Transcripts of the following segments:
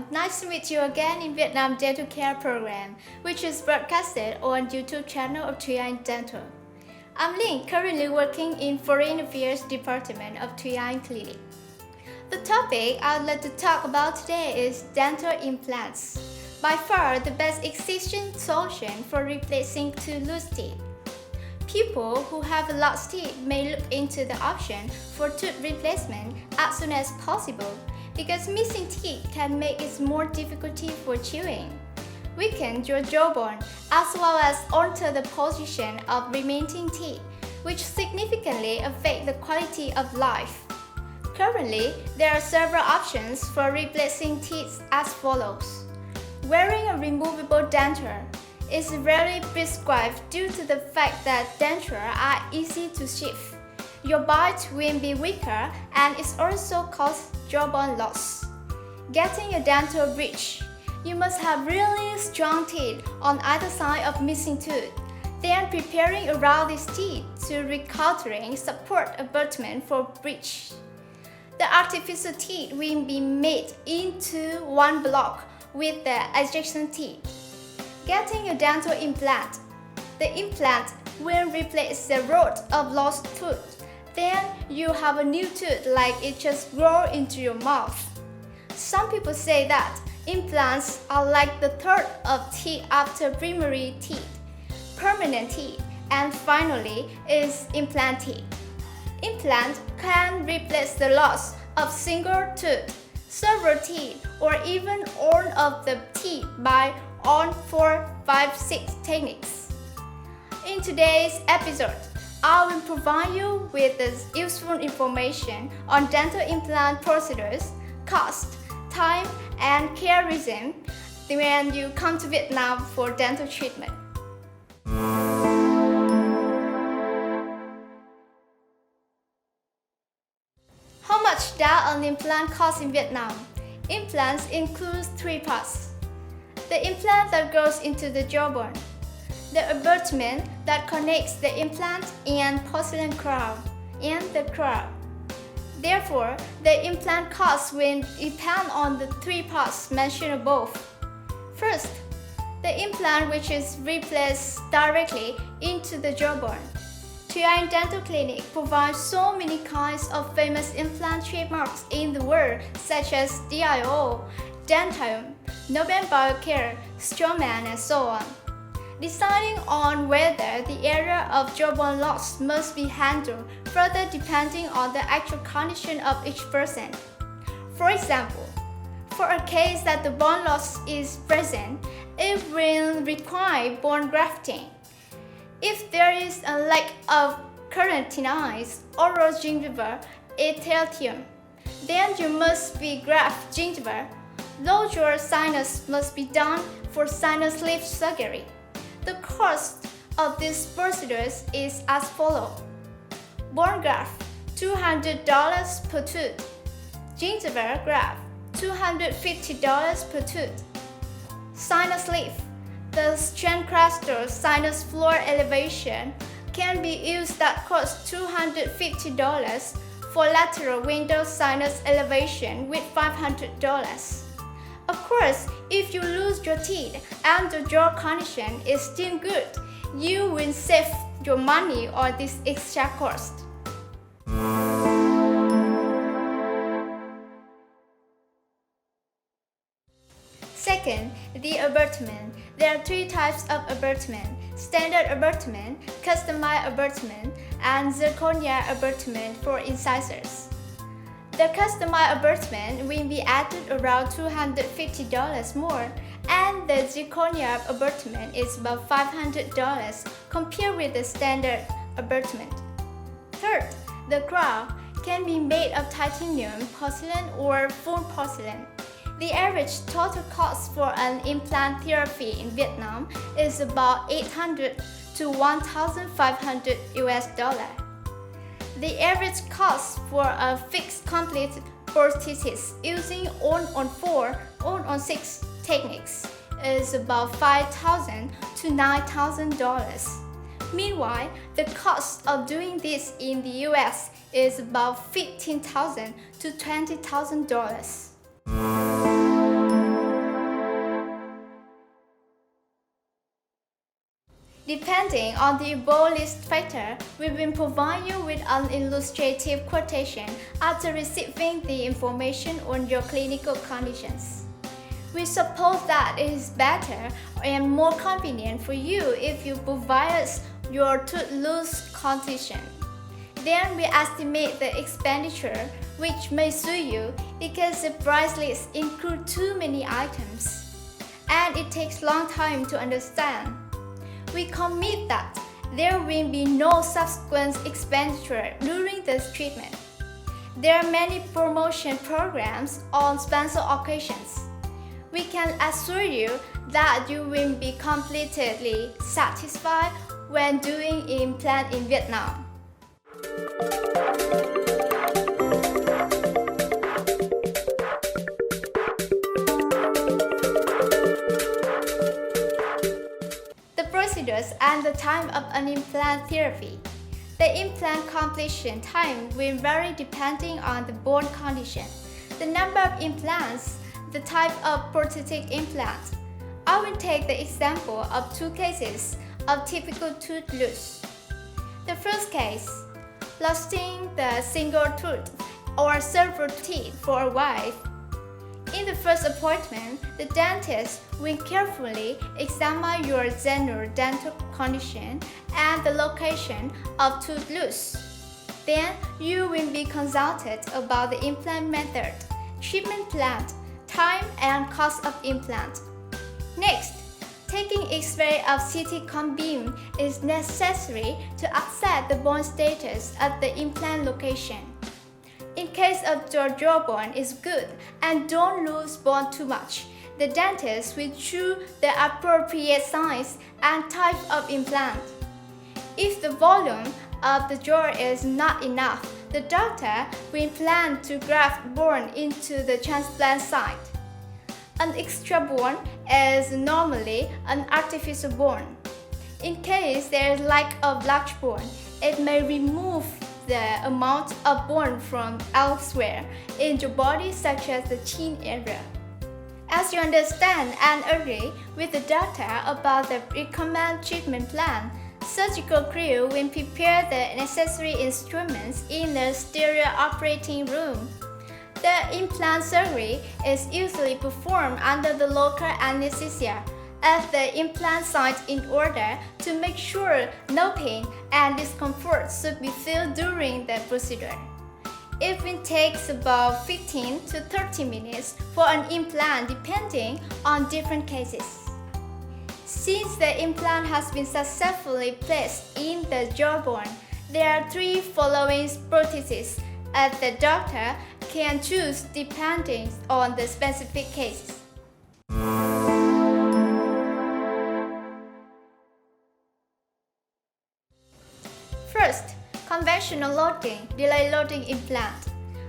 everyone, nice to meet you again in Vietnam Dental Care Program, which is broadcasted on YouTube channel of Thuy Anh Dental. I'm Linh, currently working in Foreign Affairs Department of Thuy Anh Clinic. The topic I'd like to talk about today is dental implants, by far the best existing solution for replacing two loose teeth. People who have lost teeth may look into the option for tooth replacement as soon as possible because missing teeth can make it more difficult for chewing, weaken your jawbone, as well as alter the position of remaining teeth, which significantly affect the quality of life. Currently, there are several options for replacing teeth as follows. Wearing a removable denture is rarely prescribed due to the fact that dentures are easy to shift. Your bite will be weaker and it also causes jawbone loss. Getting a dental bridge, you must have really strong teeth on either side of missing tooth. Then preparing around these teeth to recountering support abutment for bridge. The artificial teeth will be made into one block with the adjacent teeth. Getting a dental implant. The implant will replace the root of lost tooth. Then you have a new tooth like it just grew into your mouth. Some people say that implants are like the third of teeth after primary teeth, permanent teeth, and finally is implant teeth. Implant can replace the loss of single tooth, several teeth, or even all of the teeth by on 4, 5, 6 techniques. In today's episode, I will provide you with this useful information on dental implant procedures, cost, time, and care regime when you come to Vietnam for dental treatment. How much does an implant cost in Vietnam? Implants include three parts. The implant that goes into the jawbone, the abutment that connects the implant and porcelain crown, and the crown. Therefore, the implant cost will depend on the three parts mentioned above. First, the implant which is replaced directly into the jawbone. Thuy Anh Dental Clinic provides so many kinds of famous implant trademarks in the world such as DIO, Dental, Nobel Biocare, Strongman, and so on. Deciding on whether the area of jawbone loss must be handled further depending on the actual condition of each person. For example, for a case that the bone loss is present, it will require bone grafting. If there is a lack of keratinized oral gingiva epithelium, then you must be graft gingiva. Though your sinus must be done for sinus lift surgery. The cost of these procedures is as follows. Bone graft, $200 per tooth. Gingiva graft, $250 per tooth. Sinus lift, the Stratocaster sinus floor elevation can be used that costs $250 for lateral window sinus elevation with $500. Of course, if you lose your teeth and the jaw condition is still good, you will save your money on this extra cost. Second, the abutment. There are three types of abutment: standard abutment, customized abutment, and zirconia abutment for incisors. The customized abutment will be added around $250 more, and the zirconia abutment is about $500 compared with the standard abutment. Third, the crown can be made of titanium, porcelain, or full porcelain. The average total cost for an implant therapy in Vietnam is about $800 to $1,500 US. The average cost for a fixed complete prosthesis using on-4, on-6 techniques is about $5,000 to $9,000. Meanwhile, the cost of doing this in the US is about $15,000 to $20,000. Depending on the above list factor, we will provide you with an illustrative quotation after receiving the information on your clinical conditions. We suppose that it is better and more convenient for you if you provide us your tooth loss condition. Then we estimate the expenditure, which may suit you because the price list includes too many items, and it takes long time to understand. We commit that there will be no subsequent expenditure during this treatment. There are many promotion programs on special occasions. We can assure you that you will be completely satisfied when doing implant in Vietnam. The procedures and the time of an implant therapy. The implant completion time will vary depending on the bone condition, the number of implants, the type of prosthetic implant. I will take the example of two cases of typical tooth loss. The first case, losing the single tooth or several teeth for a while. In the first appointment, the dentist will carefully examine your general dental condition and the location of tooth loss. Then you will be consulted about the implant method, treatment plan, time and cost of implant. Next, taking X-ray of CT cone beam is necessary to assess the bone status at the implant location. In case of your jawbone is good and don't lose bone too much, the dentist will choose the appropriate size and type of implant. If the volume of the jaw is not enough, the doctor will plan to graft bone into the transplant site. An extra bone is normally an artificial bone. In case there is lack of large bone, it may remove the amount of bone from elsewhere in your body, such as the chin area. As you understand and agree with the doctor about the recommended treatment plan, surgical crew will prepare the necessary instruments in the stereo operating room. The implant surgery is usually performed under the local anesthesia at the implant site in order to make sure no pain and discomfort should be felt during the procedure. It will take about 15 to 30 minutes for an implant depending on different cases. Since the implant has been successfully placed in the jawbone, there are three following prostheses that the doctor can choose depending on the specific cases. First, conventional loading, delay loading implant.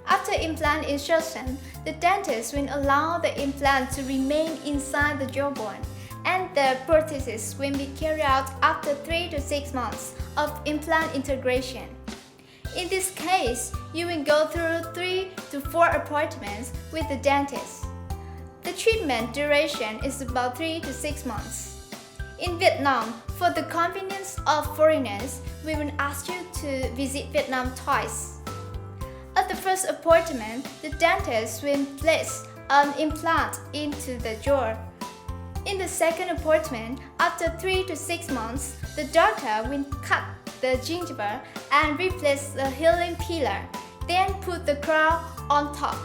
After implant insertion, the dentist will allow the implant to remain inside the jawbone, and the prosthesis will be carried out after 3 to 6 months of implant integration. In this case, you will go through 3 to 4 appointments with the dentist. The treatment duration is about 3 to 6 months. In Vietnam, for the convenience of foreigners, we will ask you to visit Vietnam twice. At the first appointment, the dentist will place an implant into the jaw. In the second appointment, after 3 to 6 months, the doctor will cut the gingiva and replace the healing pillar, then put the crown on top.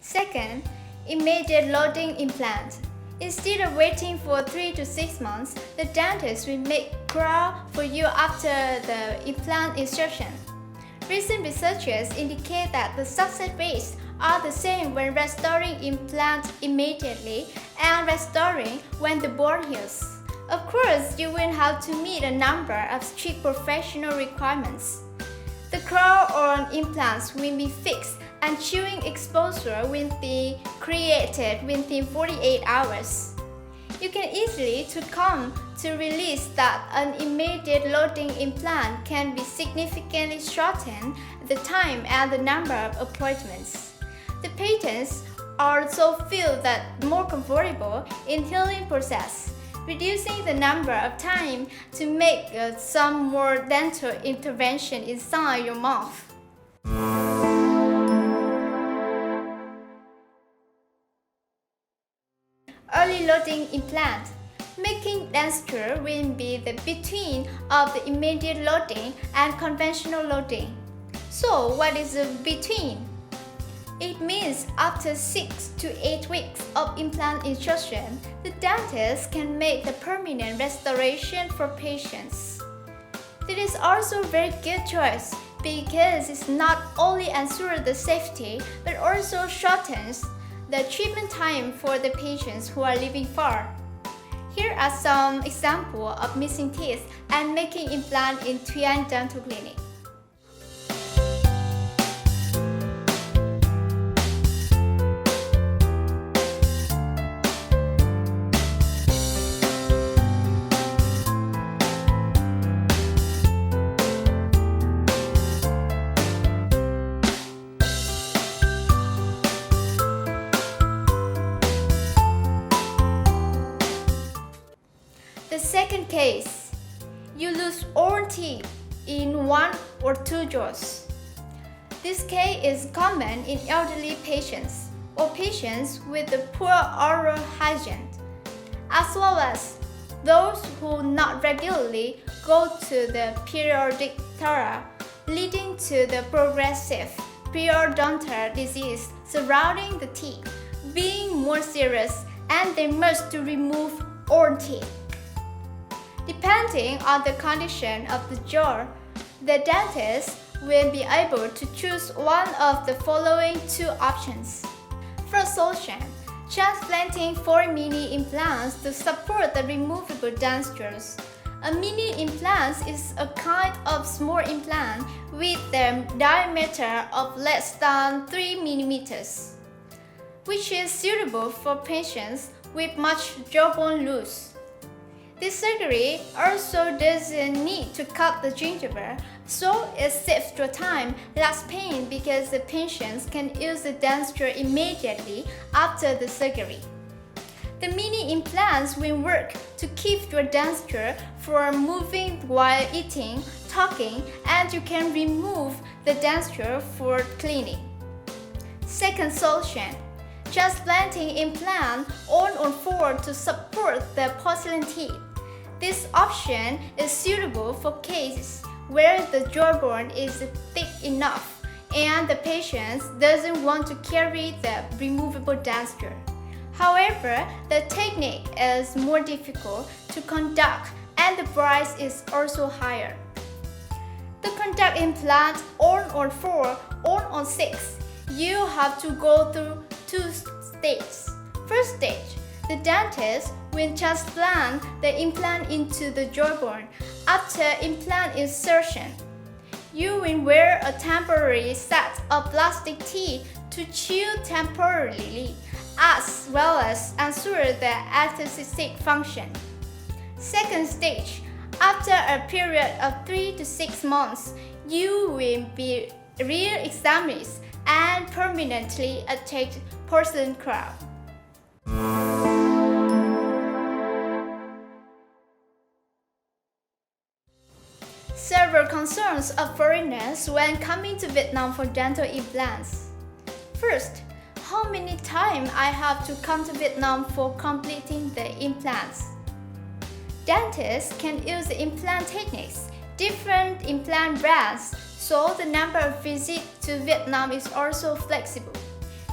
Second, immediate loading implant. Instead of waiting for 3 to 6 months, the dentist will make crown for you after the implant insertion. Recent researchers indicate that the success rates are the same when restoring implant immediately and restoring when the bone heals. Of course, you will have to meet a number of strict professional requirements. The crown on implants will be fixed and chewing exposure will be created within 48 hours. You can easily come to realize that an immediate loading implant can be significantly shorten the time and the number of appointments. The patients also feel that more comfortable in healing process, reducing the number of time to make some more dental intervention inside your mouth. Early loading implant. Making denture will be the between of the immediate loading and conventional loading. So what is the between? It means after 6 to 8 weeks of implant insertion, the dentist can make the permanent restoration for patients. This is also a very good choice because it not only ensures the safety but also shortens the treatment time for the patients who are living far. Here are some examples of missing teeth and making implant in Thuy Anh Dental Clinic. The second case, you lose all teeth in 1 or 2 jaws. This case is common in elderly patients or patients with poor oral hygiene, as well as those who not regularly go to the periodic thorough, leading to the progressive periodontal disease surrounding the teeth being more serious, and they must to remove all teeth. Depending on the condition of the jaw, the dentist will be able to choose one of the following 2 options. First solution, transplanting 4 mini implants to support the removable dentures. A mini implant is a kind of small implant with a diameter of less than 3 mm, which is suitable for patients with much jawbone loss. This surgery also doesn't need to cut the gingiva, so it saves your time, less pain because the patients can use the denture immediately after the surgery. The mini implants will work to keep your denture from moving while eating, talking, and you can remove the denture for cleaning. Second solution, transplanting implant on 4 to support the porcelain teeth. This option is suitable for cases where the jawbone is thick enough and the patient doesn't want to carry the removable denture. However, the technique is more difficult to conduct and the price is also higher. To conduct implant on 4 or on 6, you have to go through 2 stages. First stage, the dentist will transplant the implant into the jawbone. After implant insertion, you will wear a temporary set of plastic teeth to chew temporarily, as well as ensure the aesthetic function. Second stage, after a period of 3 to 6 months, you will be re-examined and permanently attach porcelain crown. Several concerns of foreigners when coming to Vietnam for dental implants. First, how many times I have to come to Vietnam for completing the implants? Dentists can use the implant techniques, different implant brands, so the number of visits to Vietnam is also flexible.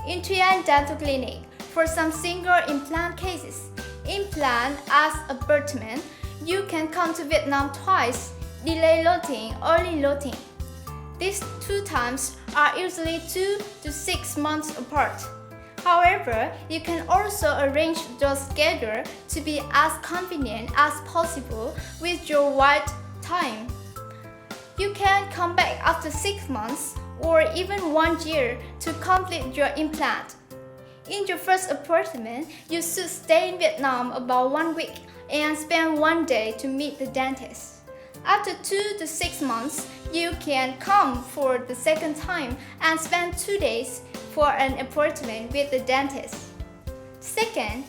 In Thuy Anh Dental Clinic, for some single implant cases, implant as abutment, you can come to Vietnam twice, delay loading, early loading. These 2 times are usually 2 to 6 months apart. However, you can also arrange your schedule to be as convenient as possible with your wait time. You can come back after 6 months or even 1 year to complete your implant. In your first appointment, you should stay in Vietnam about 1 week and spend 1 day to meet the dentist. After 2 to 6 months, you can come for the second time and spend 2 days for an appointment with the dentist. Second,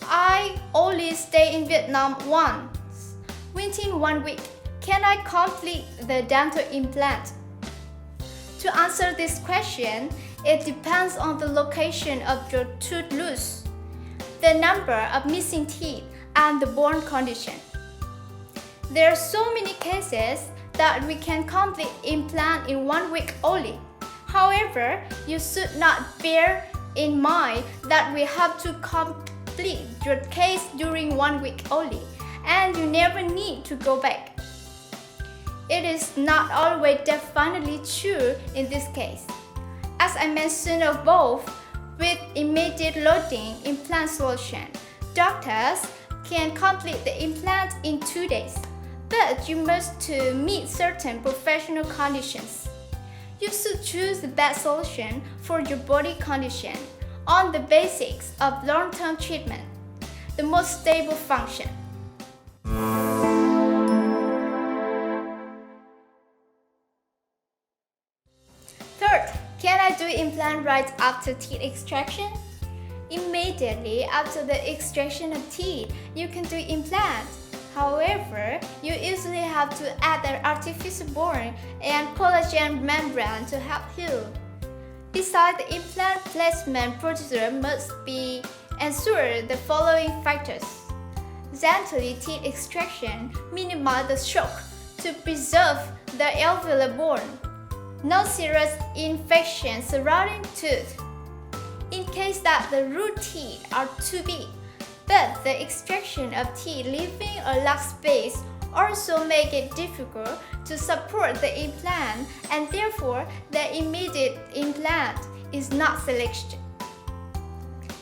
I only stay in Vietnam once. Within 1 week, can I complete the dental implant? To answer this question, it depends on the location of your tooth loss, the number of missing teeth, and the bone condition. There are so many cases that we can complete implant in 1 week only. However, you should not bear in mind that we have to complete your case during 1 week only, and you never need to go back. It is not always definitely true in this case. As I mentioned above, with immediate loading implant solution, doctors can complete the implant in 2 days, but you must meet certain professional conditions. You should choose the best solution for your body condition on the basics of long-term treatment, the most stable function. Third, can I do implant right after teeth extraction? Immediately after the extraction of teeth, you can do implant. However, you usually have to add an artificial bone and collagen membrane to help heal. Besides, the implant placement procedure must be ensure the following factors. Gently teeth extraction minimize the shock to preserve the alveolar bone. No serious infection surrounding tooth. In case that the root teeth are too big, but the extraction of teeth leaving a large space also make it difficult to support the implant, and therefore the immediate implant is not selected.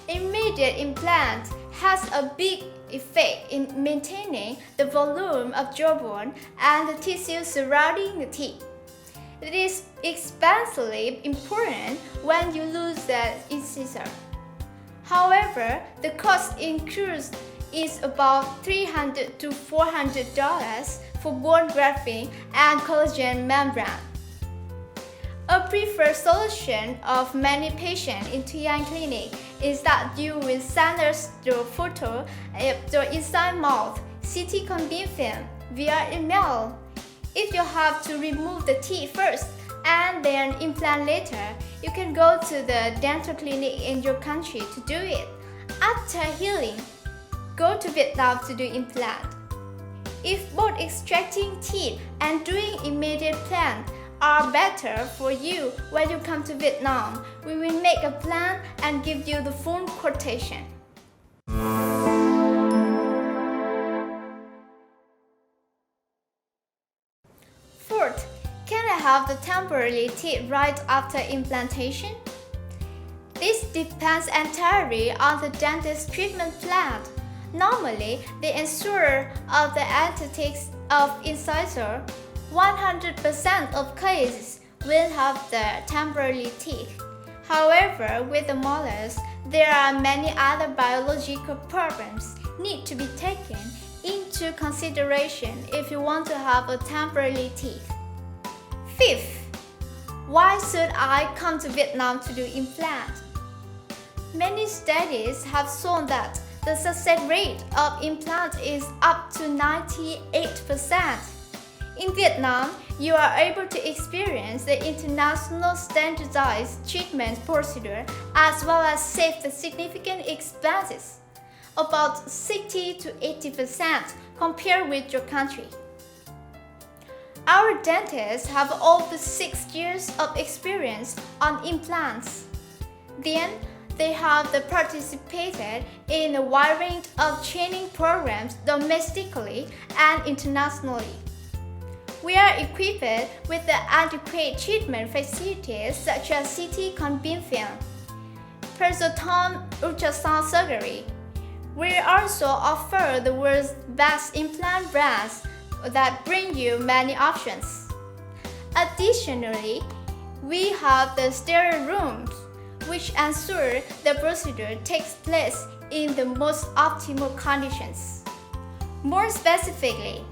Immediate implant has a big effect in maintaining the volume of jawbone and the tissue surrounding the teeth. It is especially important when you lose the incisor. However, the cost increase is about $300 to $400 for bone grafting and collagen membrane. A preferred solution of many patients in TI clinic is that you will send us your photo of your inside mouth CT combine film via email. If you have to remove the teeth first and then implant later, you can go to the dental clinic in your country to do it. After healing, go to Vietnam to do implant. If both extracting teeth and doing immediate implant are better for you when you come to Vietnam, we will make a plan and give you the full quotation. Fourth, can I have the temporary teeth right after implantation? This depends entirely on the dentist treatment plan. Normally, the insurer of the aesthetics of incisor, 100% of cases will have the temporary teeth. However, with the molars, there are many other biological problems need to be taken into consideration if you want to have a temporary teeth. Fifth, why should I come to Vietnam to do implant? Many studies have shown that the success rate of implant is up to 98%. In Vietnam, you are able to experience the international standardized treatment procedure as well as save the significant expenses, about 60 to 80% compared with your country. Our dentists have over 6 years of experience on implants. Then, they have participated in a wide range of training programs domestically and internationally. We are equipped with the adequate treatment facilities such as CT combine film, periodontal ultrasound surgery. We also offer the world's best implant brands that bring you many options. Additionally, we have the sterile rooms, which ensure the procedure takes place in the most optimal conditions. More specifically,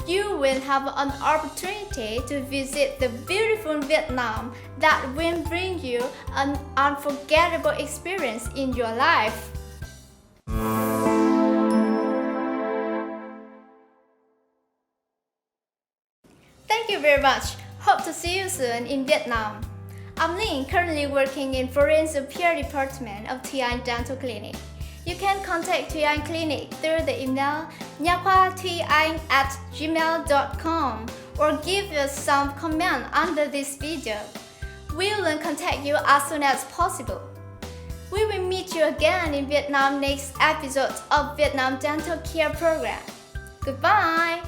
you will have an opportunity to visit the beautiful Vietnam that will bring you an unforgettable experience in your life. Thank you very much. Hope to see you soon in Vietnam. I'm Linh, currently working in Phổ Yên Superior Department of TI Dental Clinic. You can contact TI Clinic through the email nhaquathuyen@gmail.com or give us some comment under this video. We will contact you as soon as possible. We will meet you again in Vietnam next episode of Vietnam Dental Care Program. Goodbye!